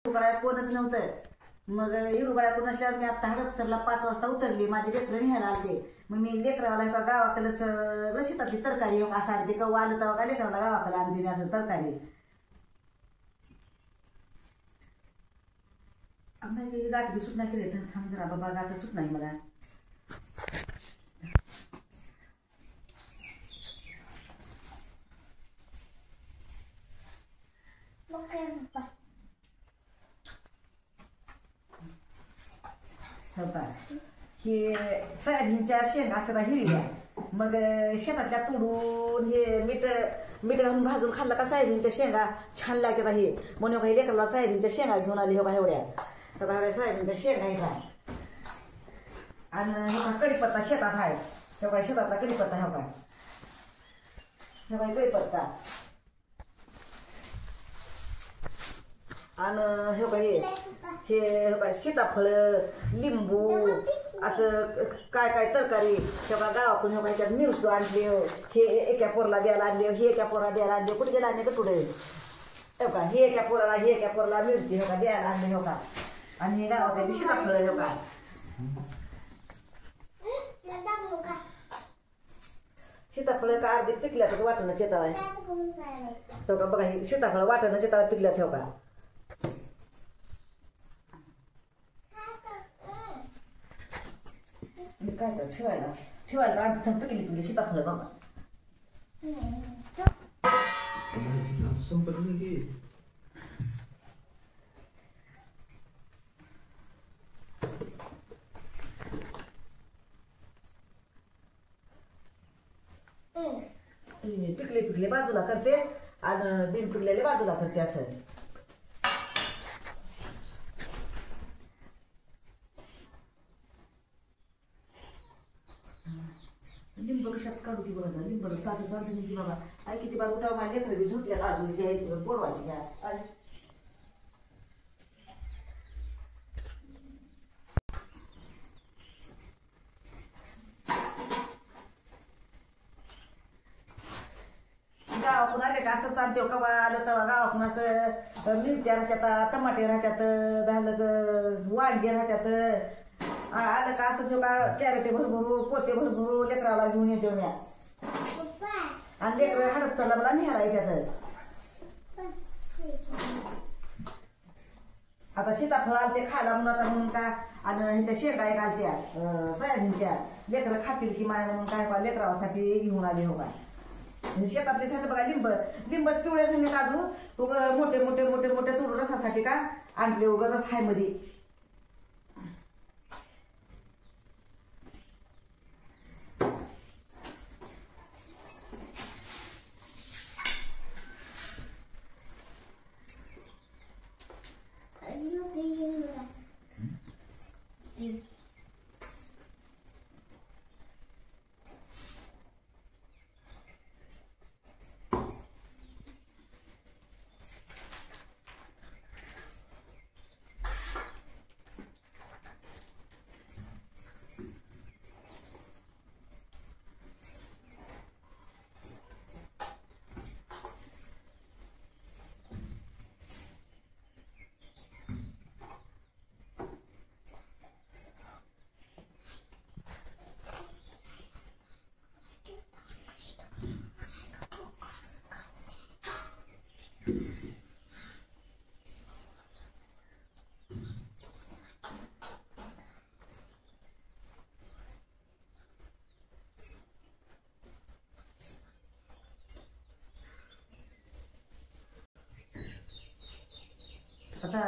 इडूगळ्यात कोणच नव्हतं। मग इडूगळ्यात कोण असल्यावर मी आता हडपसरला 5 वाजता उतरली। माझे लेकरं निघायला आलते। मग मी लेकराला का गावाकडे रशितातली तरकारी असं आणते का आलं तेव्हा का लेकराला गावाकडे आणली असं तरकारी। आम्ही गाठ बी सुट नाही केली तर थांब जरा बाबा गाठ सुट नाही मला। हे सोयाबीनच्या शेंगा असतात हिरव्या। मग शेतातल्या तोडून हे मीठ घालून भाजून खाल्लं का सोयाबीनच्या शेंगा छान लागतात। हे म्हणून काही लेकरला सोयाबीनच्या शेंगा घेऊन आली हो का एवढ्या सोयाबीनच्या शेंगा येतात। आणि हे कढीपत्ता शेतात आहे। हे काय शेतातला कढीपत्ता हे काय कढीपत्ता आणि हे काय सीताफळ लिंबू असं काय काय तरकारी तेव्हा गावाकडून हे काय त्यात मिरचू आणली। हे एका पोरला द्यायला आणले हे एका पोराला द्यायला आणले। कुठे गेला आणले का पुढे हो का हे एका पोराला मिरची हो का द्यायला आणले हो का। आणि हे गावाकडे सीताफळ हो का सीताफळ का अर्धी पिकल्यातच वाटणं शेताला हो का। बघा हे सीताफळ वाटणं शेताला पिकल्यात हो का। काय तर ठेवायला अर्धी पिकली पिकली सीताफळ बाबा संपत नाही। पिकले बाजूला करते आणि बिन पिकलेले बाजूला करते असं। लिंब कशात काढू की बघा लिंब ताटं चालते की बाबा। आई किती बार उठाव माझ्या लेकरं बी झोपल्यात अजून यायची बोलवायची घ्या। गावाकडून आले का असं चालते कवा आलं तेव्हा गावाकडून असं मिरच्या राहत्यात टमाटे राहत्यात झालं वांगे राहत्यात। आलं का असं का कॅरेटे भरभरू पोते भरभरू लेकराला घेऊन येते म्या आणि लेकर हडपसरला मला निहारा येतात। आता सीताफळ आलते खायला म्हणून का आणि ह्याच्या शेंगा एक आलत्या सोयाबीनच्या लेकरं खातील की माय म्हणून काय लेकरावासाठी घेऊन आले हो का। शेतातले झालं बघा लिंबच पिवळे झाले काजू मोठे मोठे मोठे मोठे तोडून रसासाठी का आणले उगा रस हाय मध्ये। आता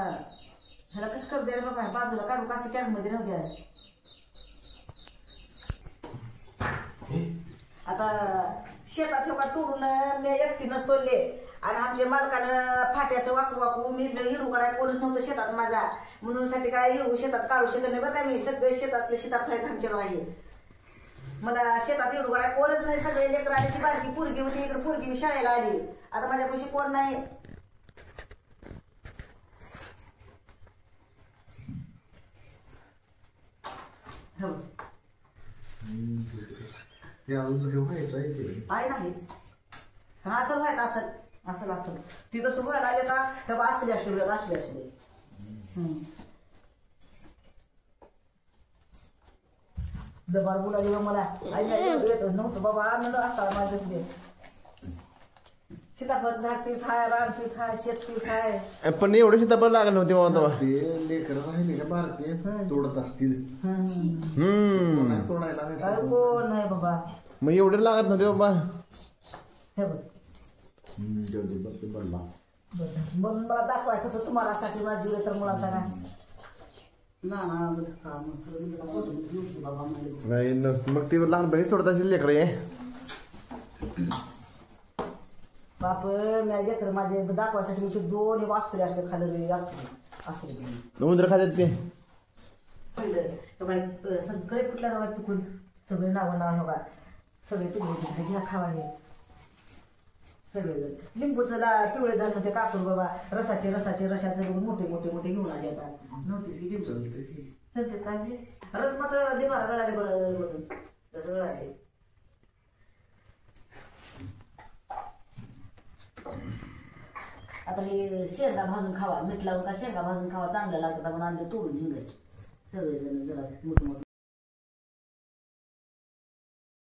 ह्याला कसं करू द्या बघा बाजूला काढू कसं कॅन मध्ये राहू द्या। आता शेतात ठेवा तोडून मी एकटीनंच तोडले आणि आमच्या मालकानं फाट्याचं वाकू वाकू मी इडू काढाय कोणच नव्हतं शेतात माझा म्हणून साठी काय इडू शेतात काढू शकत नाही बरं का। मी सगळे शेतातले सीताफळ आमच्या आहे मला शेतात इडू काढाय कोणच नाही। सगळे लेकर आली ती बारकी पोरगी होती इकडे पोरगी शाळेला आली आता माझ्यापाशी कोण नाही। आहे नाही असं व्हायचं असं असं असं ती कसं व्हायला आले का तेव्हा असले असले असले असले दबार बोलायला मला आई येत नव्हतं बाबा आनंद असता माझ्या दिसले सीताफळ झाड तीच हाय रान तीच हाय शेत तीच हाय पण एवढे सीताफळ लागले नव्हते बाबा तेव्हा. ते लेकर राहिले का बारके तोडत असतील तोडायला काय कोण नाही बाबा मग एवढे लागत नव्हते बाबा. हे बघ मग मला दाखवायचं होतं तुम्हाला साठी माझी वेळ तर मुलांचा काय नाही मग ते लहानपणीच तोडत असेल लेकडे. बाप मी लेकर माझे दाखवायसाठी मी 2 वाचले असले खाली असले उंदर खात्यात ते पहिलं सगळे फुटल्या जागा पिकून सगळे नाव बघा सगळे पिकले घ्या खावा हे सगळे लिंबूचं पिवळे झालं ते कापूर बाबा रसाचे रशाचे मोठे मोठे मोठे घेऊन आले आता नव्हतीच की लिंबू चलते काय रस मात्र दिवारा गळाले बघून तसं गळाले. आता हे शेंगा भाजून खावा मीठ लावून का शेंगा भाजून खावा चांगलं लागतं म्हणून आणलं तोडून घेऊन सगळेजण जरा मोठे मोठे